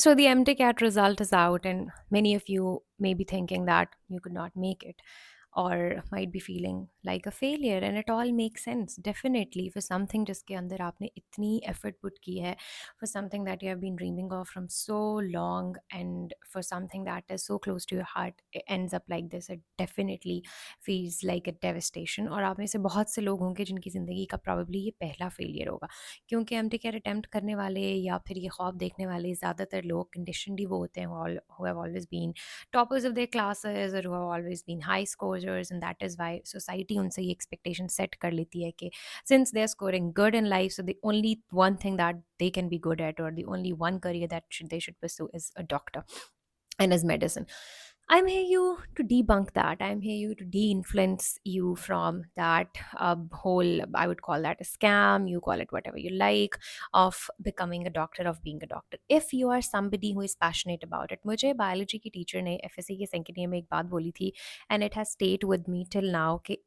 So the MTCAT result is out, and many of you may be thinking that you could not make it or might be feeling like a failure, and it all makes sense definitely for something जिसके अंदर आपने इतनी effort put की है, for something that you have been dreaming of from so long, and for something that is so close to your heart, it ends up like this. It definitely feels like a devastation. और आप में से बहुत से लोग होंगे जिनकी ज़िंदगी का probably ये पहला failure होगा, क्योंकि एमटीकेआर अटेम्प्ट करने वाले या फिर ये ख्वाब देखने वाले ज़्यादातर लोग कंडीशनड ही वो होते हैं who have always been toppers of their classes or who have always been high scorers, and that is why society उनसे ये expectation set कर लेती है कि since they're scoring good in life, so the only one thing that they can be good at, or the only one career that they should pursue, is a doctor and as medicine. I'm here you to debunk that. I'm here you to de-influence you from that whole, I would call that a scam, you call it whatever you like, of becoming a doctor, of being a doctor. If you are somebody who is passionate about it, मुझे biology की teacher ने FSC के second year में एक बात बोली थी, and it has stayed with me till now, कि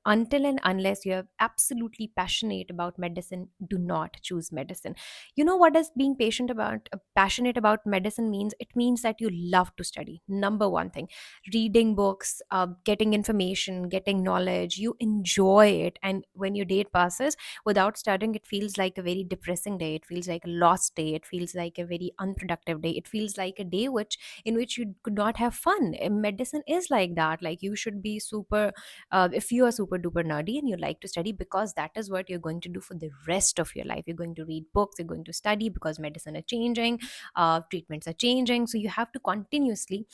until and unless you are absolutely passionate about medicine, do not choose medicine. You know what does being passionate about medicine means? It means that you love to study. Number one thing, reading books, getting information, getting knowledge, you enjoy it. And when your day passes without studying, it feels like a very depressing day, it feels like a lost day, it feels like a very unproductive day, it feels like a day in which you could not have fun. Medicine is like that. Like, you should be super, if you are super duper nerdy and you like to study, because that is what you're going to do for the rest of your life. You're going to read books, you're going to study, because medicine are changing, treatments are changing, so you have to continuously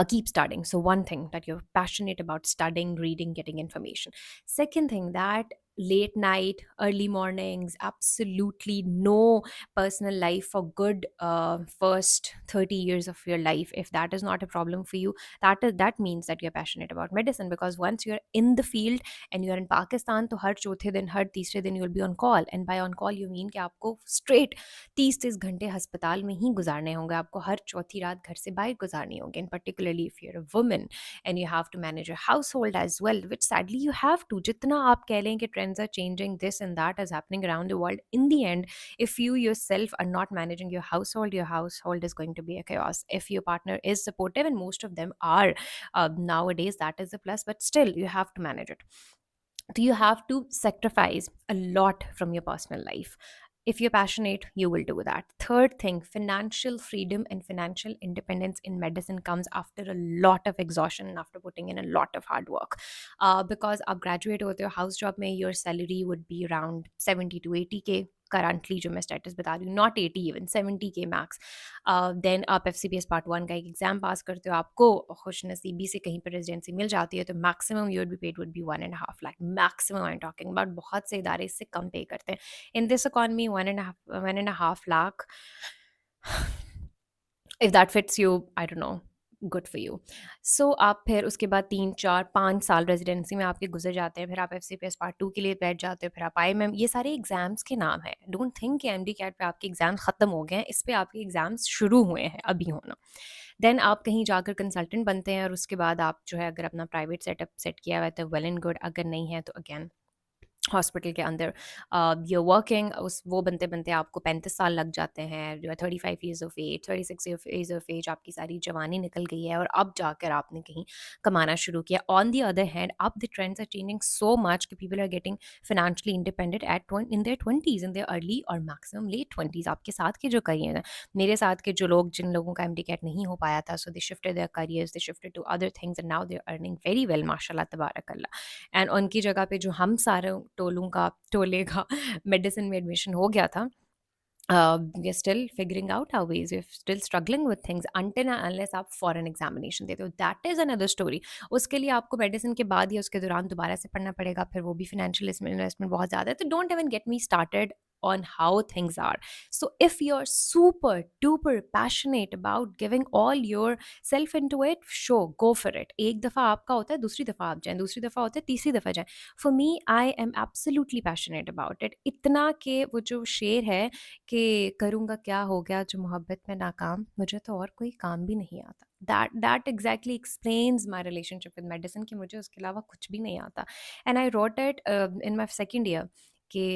keep studying. So one thing, that you're passionate about studying, reading, getting information. Second thing, that late night, early mornings, absolutely no personal life for good first 30 years of your life. If that is not a problem for you, that means that you're passionate about medicine, because once you're in the field and you're in Pakistan, तो हर चौथे दिन, हर तीसरे दिन you'll be on call. And by on call you mean कि आपको straight 30-30 घंटे अस्पताल में ही गुजारने होंगे, आपको हर चौथी रात घर से बाहर गुजारनी होंगे. And particularly if you're a woman and you have to manage a household as well, which sadly you have to. जितना आप कह लें कि trends are changing, this and that is happening around the world, in the end, if you yourself are not managing your household is going to be a chaos. If your partner is supportive, and most of them are nowadays, that is a plus, but still you have to manage it. So you have to sacrifice a lot from your personal life. If you're passionate, you will do that. Third thing, financial freedom and financial independence in medicine comes after a lot of exhaustion and after putting in a lot of hard work. Because आप graduate होते हो, house job में your salary would be around 70 to 80K currently, जो मैं status बता रही हूँ, not 80, even 70K max. Then आप FCPS पार्ट 1 का एक एग्जाम पास करते हो, आपको खुश नसीबी से कहीं पर रेजिडेंसी मिल जाती है, तो maximum you would be paid would be 1.5 lakh. Maximum I am talking about. बहुत से इदारे इससे कम पे करते हैं. In this economy 1.5 lakh, if that fits you, I don't know, good for you. So आप फिर उसके बाद 3 4 5 साल रेजिडेंसी में आपके गुजर जाते हैं, फिर आप FCPS पार्ट 2 के लिए बैठ जाते हो, फिर आप IMM, ये सारे एग्जाम्स के नाम हैं. डोंट थिंक कि MD-CAT पे आपके एग्जाम खत्म हो गए हैं, इस पे आपके एग्जाम्स शुरू हुए हैं अभी होना. देन आप कहीं जाकर कंसल्टेंट बनते हैं, और उसके बाद आप जो है, अगर अपना प्राइवेट सेटअप सेट किया हुआ है तो वेल एंड गुड, अगर नहीं है तो अगेन हॉस्पिटल के अंदर यू वर्किंग. उस वो बनते बनते आपको 35 साल लग जाते हैं, जो है 35 years of age, 36 years of age, आपकी सारी जवानी निकल गई है, और अब जाकर आपने कहीं कमाना शुरू किया. ऑन दी अदर हैंड, अब the trends are changing so much कि people are getting financially independent in their 20s, in their early or maximum late 20s. आपके साथ के जो करियर हैं, मेरे साथ के जो लोग, जिन लोगों का MD-CAT नहीं हो पाया था, so they shifted their careers, they shifted to other things, and now they're earning very well, माशाल्लाह तबारकल्ला. एंड उनकी जगह पे जो हम सारे टोले का मेडिसिन में एडमिशन हो गया था, we are still figuring out our ways, we are still struggling with things until and unless आप फॉरेन एग्जामिनेशन देते हो. That is another story. उसके लिए आपको मेडिसिन के बाद या उसके दौरान दोबारा से पढ़ना पड़ेगा, फिर वो भी फाइनेंशियल इन्वेस्टमेंट बहुत ज़्यादा है. तो don't even get me started on how things are. So if you're super duper passionate about giving all your self into it, sure, go for it. एक दफ़ा आपका होता है, दूसरी दफ़ा आप जाएं, दूसरी दफ़ा होता है, तीसरी दफ़ा जाएं. For me, I am absolutely passionate about it. इतना कि वो जो शेर है कि करूँगा क्या हो गया जो मोहब्बत में नाकाम, मुझे तो और कोई काम भी नहीं आता. That exactly explains my relationship with medicine, कि मुझे उसके अलावा कुछ भी नहीं आता. And I wrote it in my second year कि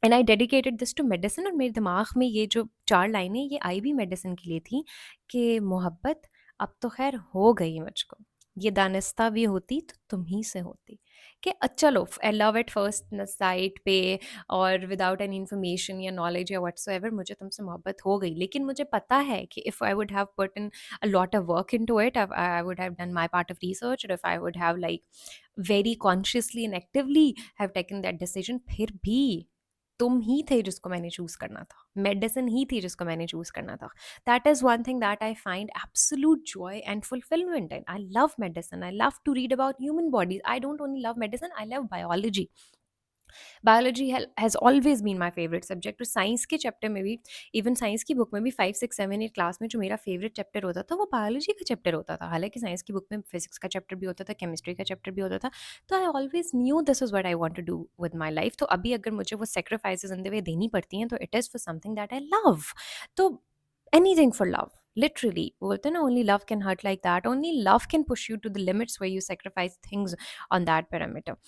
and I dedicated this to medicine. और मेरे दिमाग में ये जो 4 लाइनें ये आई भी मेडिसिन के लिए थी कि मोहब्बत अब तो ख़ैर हो गई मुझको, ये दानिस्ता भी होती तो तुम ही से होती। कि चलो लव एट फर्स्ट न साइट पे और विदाउट एनी इन्फॉर्मेशन या नॉलेज या व्हाट्सोएवर मुझे तुमसे मोहब्बत हो गई, लेकिन मुझे पता है कि if I would have put in a lot of work into it, I would have done my part of research, और if I would have like very consciously and actively have taken that decision, फिर भी तुम ही थे जिसको मैंने choose करना था, medicine ही थी जिसको मैंने चूज़ करना था। That is one thing that I find absolute joy and fulfilment in. I love medicine, I love to read about human bodies, I don't only love medicine, I love biology. Biology has always been my favourite subject. और science के chapter में भी, even science की book में भी 5 6 7 8 class में जो मेरा फेवरेट चैप्टर होता था वो बायोलॉजी का चैप्टर होता था। हालांकि साइंस की बुक में फिजिक्स का चैप्टर भी होता था, केमिस्ट्री का चैप्टर भी होता था। तो I always knew this is what I want to do with my life. तो अभी अगर मुझे वो सेक्रीफाइसेस इन द वे देनी पड़ती हैं तो it is for something that I love. तो एनीथिंग फॉर लव, लिटरली बोलते हैं ना, only love can hurt like that, only love can push you to the limits where you sacrifice things on that parameter.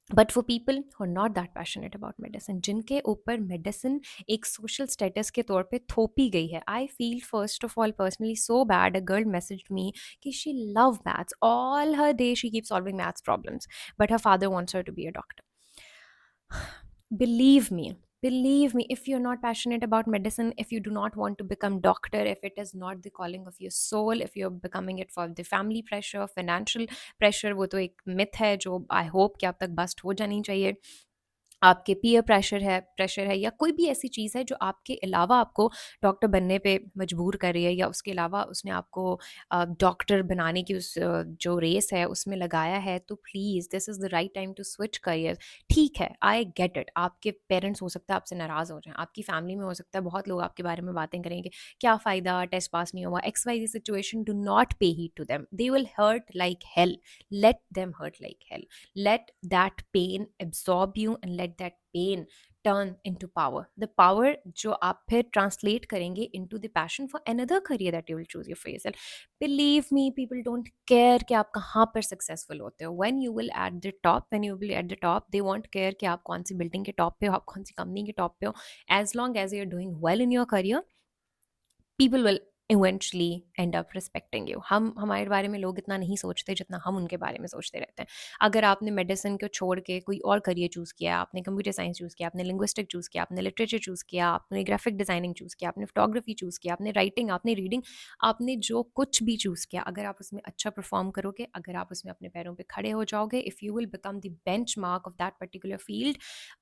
But for people who are not that passionate about medicine, जिनके ऊपर medicine एक social status के तौर पे थोपी गई है, I feel first of all personally so bad. A girl messaged me कि she love maths, all her day she keep solving maths problems, but her father wants her to be a doctor. believe me, believe me, if you're not passionate about medicine, if you do not want to become doctor, if it is not the calling of your soul, if you're becoming it for the family pressure, financial pressure, वो तो एक myth है जो I hope कि अब तक bust हो जानी चाहिए। आपके पीयर प्रेशर है या कोई भी ऐसी चीज़ है जो आपके अलावा आपको डॉक्टर बनने पे मजबूर कर रही है, या उसके अलावा उसने आपको डॉक्टर बनाने की उस जो रेस है उसमें लगाया है, तो please this is the right time to switch career. ठीक है, आई गेट इट, आपके पेरेंट्स हो सकता है आपसे नाराज़ हो जाएं, आपकी फैमिली में हो सकता है बहुत लोग आपके बारे में बातें करेंगे, क्या फ़ायदा, टेस्ट पास नहीं हुआ, X Y G situation, do not pay heed to them, they will hurt like hell, let them hurt like hell, let that pain absorb you and let that pain turn into power, the power जो आप फिर translate करेंगे into the passion for another career that you will choose for yourself. Believe me, people don't care कि आप कहाँ पर successful होते हो, when you will at the top, when you will be at the top, they won't care कि आप कौन सी building के top पे हो, आप कौन सी company के top पे हो, as long as you're doing well in your career, people will eventually end up respecting you. हम हमारे बारे में लोग इतना नहीं सोचते जितना हम उनके बारे में सोचते रहते हैं। अगर आपने मेडिसिन को छोड़ के कोई और करियर चूज़ किया, आपने कंप्यूटर साइंस चूज़ किया, आपने लिंग्विस्टिक चूज़ किया, आपने लिटरेचर चूज़ किया, आपने ग्राफिक डिज़ाइनिंग चूज़ किया, आपने फोटोग्राफी चूज़ किया, आपने राइटिंग, आपने रीडिंग, आपने जो कुछ भी चूज़ किया, अगर आप उसमें अच्छा परफॉर्म करोगे, अगर आप उसमें अपने पैरों पे खड़े हो जाओगे, if you will become the benchmark of that particular field,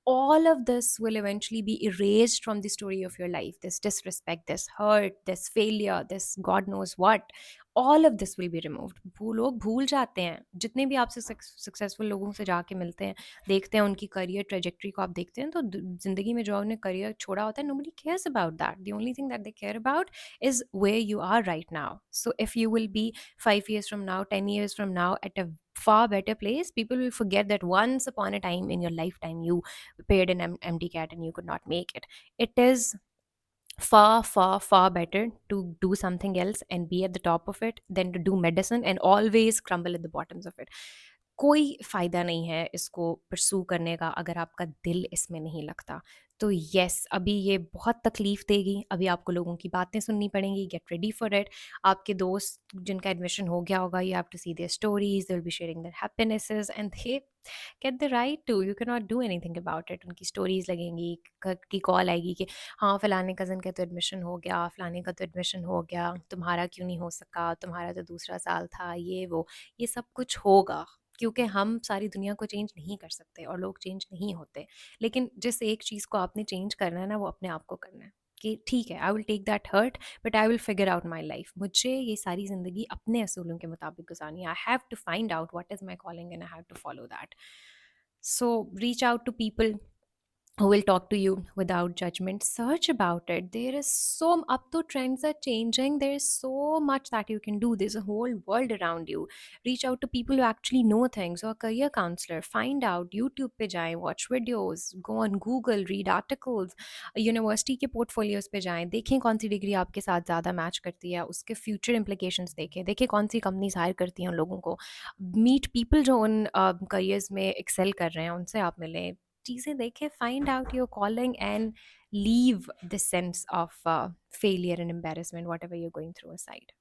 all of this will eventually be erased from the story of your life. This disrespect, this hurt, this failure, this God knows what, all of this will be removed. वो लोग भूल जाते हैं, जितने भी आपसे successful लोगों से जाके मिलते हैं, देखते हैं उनकी करियर ट्रेजेक्ट्री को, आप देखते हैं तो जिंदगी में जो उन्हें करियर छोड़ा होता है, nobody cares about that. The only thing that they care about is where you are right now. So if you will be 5 years from now, 10 years from now at a far better place, people will forget that once upon a time in your lifetime you paid an MD CAT and you could not make it. It is far, far, far better to do something else and be at the top of it than to do medicine and always crumble at the bottoms of it. कोई फ़ायदा नहीं है इसको परसू करने का अगर आपका दिल इसमें नहीं लगता। तो येस, अभी ये बहुत तकलीफ़ देगी, अभी आपको लोगों की बातें सुननी पड़ेंगी, गेट रेडी फॉर इट। आपके दोस्त जिनका एडमिशन हो गया होगा, you have to see their stories, they will be sharing their happinesses and they get the right to, you can not do anything about it. उनकी स्टोरीज़ लगेंगी, की call आएगी कि हाँ, फलाने कज़न का तो एडमिशन हो गया, फलाने का तो एडमिशन हो गया, तुम्हारा क्यों नहीं हो सका, तुम्हारा तो दूसरा साल था, ये वो, ये सब कुछ होगा। क्योंकि हम सारी दुनिया को चेंज नहीं कर सकते और लोग चेंज नहीं होते। लेकिन जिस एक चीज़ को आपने चेंज करना है ना, वो अपने आप को करना है कि ठीक है, I will take that hurt but I will figure out my life. मुझे ये सारी ज़िंदगी अपने असूलों के मुताबिक गुजारनी है। I have to find out what is my calling and I have to follow that. So reach out to people who will talk to you without judgment. Search about it. There is so up to trends are changing, there is so much that you can do, there's a whole world around you. Reach out to people who actually know things, or career counselor, find out, YouTube pe jaएं, watch videos, go on Google, read articles, university के portfolios पे जाएं, देखें कौन सी degree आपके साथ ज़्यादा match करती है, उसके फ्यूचर implications देखें, देखें कौन सी कंपनीज हायर करती हैं उन लोगों को, मीट पीपल जो उन करियर्स में एक्सेल कर रहे हैं, उनसे आप मिलें, चीज़ें देखें, find out your calling and leave this sense of failure and embarrassment whatever you are going through aside.